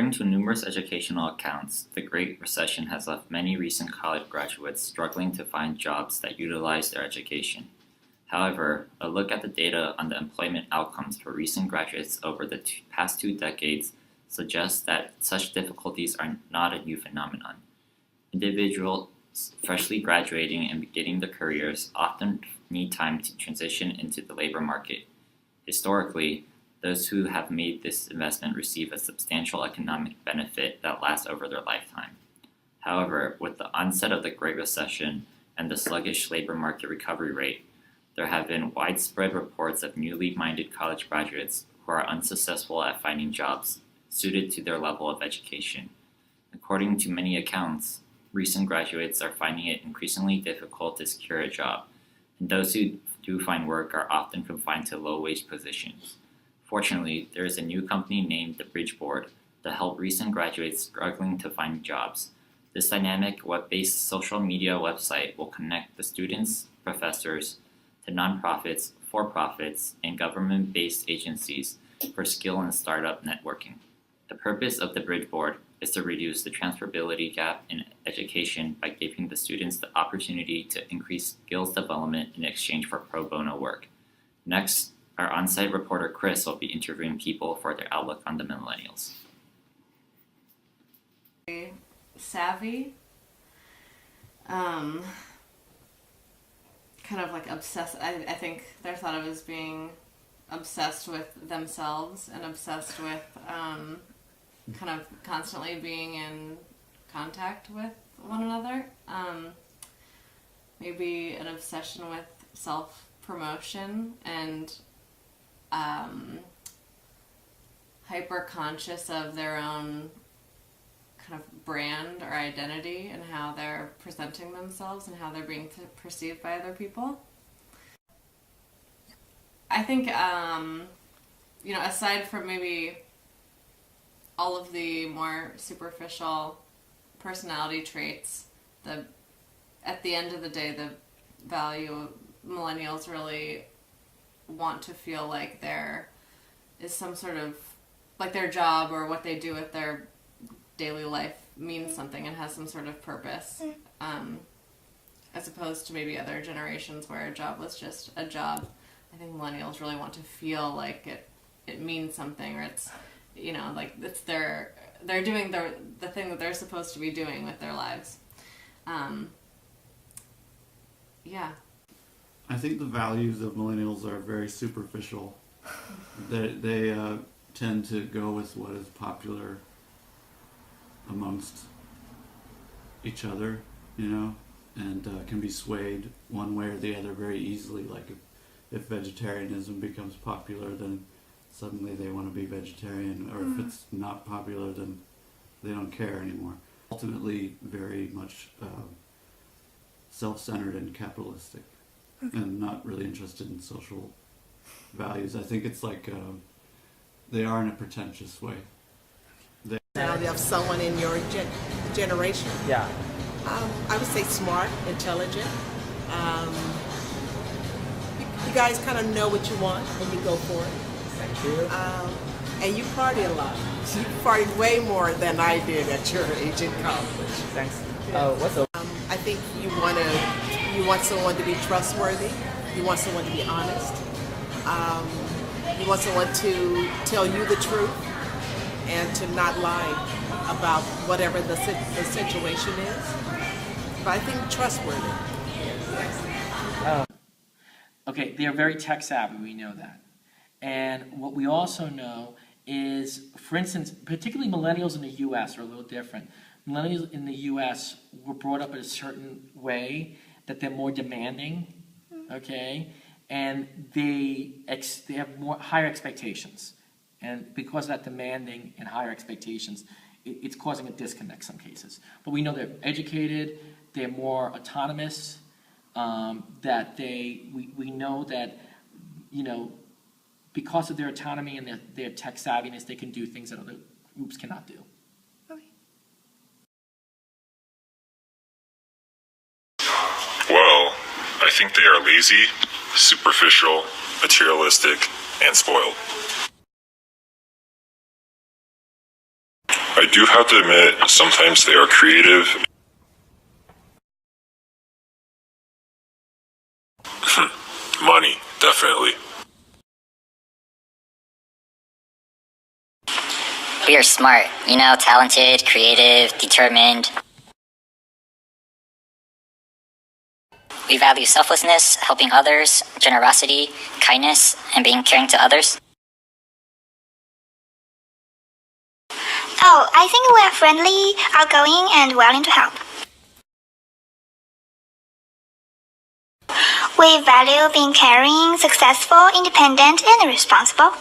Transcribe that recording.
According to numerous educational accounts, the Great Recession has left many recent college graduates struggling to find jobs that utilize their education. However, a look at the data on the employment outcomes for recent graduates over the past 2 decades suggests that such difficulties are not a new phenomenon. Individuals freshly graduating and beginning their careers often need time to transition into the labor market. Historically, those who have made this investment receive a substantial economic benefit that lasts over their lifetime. However, with the onset of the Great Recession and the sluggish labor market recovery rate, there have been widespread reports of newly minded college graduates who are unsuccessful at finding jobs suited to their level of education. According to many accounts, recent graduates are finding it increasingly difficult to secure a job, and those who do find work are often confined to low-wage positions. Fortunately, there is a new company named the Bridge Board to help recent graduates struggling to find jobs. This dynamic web-based social media website will connect the students, professors, to nonprofits, for-profits, and government-based agencies for skill and startup networking. The purpose of the Bridge Board is to reduce the transferability gap in education by giving the students the opportunity to increase skills development in exchange for pro bono work. Next, our on-site reporter Chris will be interviewing people for their outlook on the millennials. Savvy, kind of like obsessed. I think they're thought of as being obsessed with themselves and obsessed with kind of constantly being in contact with one another. Maybe an obsession with self-promotion and hyper-conscious of their own kind of brand or identity and how they're presenting themselves and how they're being perceived by other people. I think, aside from maybe all of the more superficial personality traits, at the end of the day, the value millennials really want to feel like there is some sort of, like their job or what they do with their daily life means something and has some sort of purpose, as opposed to maybe other generations where a job was just a job. I think millennials really want to feel like it means something, or it's, like it's they're doing the thing that they're supposed to be doing with their lives. Yeah. I think the values of millennials are very superficial. They tend to go with what is popular amongst each other, and can be swayed one way or the other very easily. Like if vegetarianism becomes popular, then suddenly they want to be vegetarian, or if it's not popular, then they don't care anymore. Ultimately, very much self-centered and capitalistic, and not really interested in social values. I think it's like they are in a pretentious way. Personality of someone in your generation? Yeah. I would say smart, intelligent. You guys kind of know what you want and you go for it. Thank you. And you party a lot. You party way more than I did at your age in college. Thanks. Yeah. What's the? I think you want someone to be trustworthy. You want someone to be honest. You want someone to tell you the truth and to not lie about whatever the situation is. But I think trustworthy. Okay, they are very tech savvy, we know that. And what we also know is, for instance, particularly millennials in the US are a little different. Millennials in the US were brought up in a certain way that they're more demanding, okay? And they have more higher expectations. And because of that demanding and higher expectations, it's causing a disconnect in some cases. But we know they're educated, they're more autonomous, that we know that, because of their autonomy and their tech savviness, they can do things that other groups cannot do. Well, I think they are lazy, superficial, materialistic, and spoiled. I do have to admit, sometimes they are creative. Money, definitely. We are smart, you know, talented, creative, determined. We value selflessness, helping others, generosity, kindness, and being caring to others. Oh, I think we are friendly, outgoing, and willing to help. We value being caring, successful, independent, and responsible.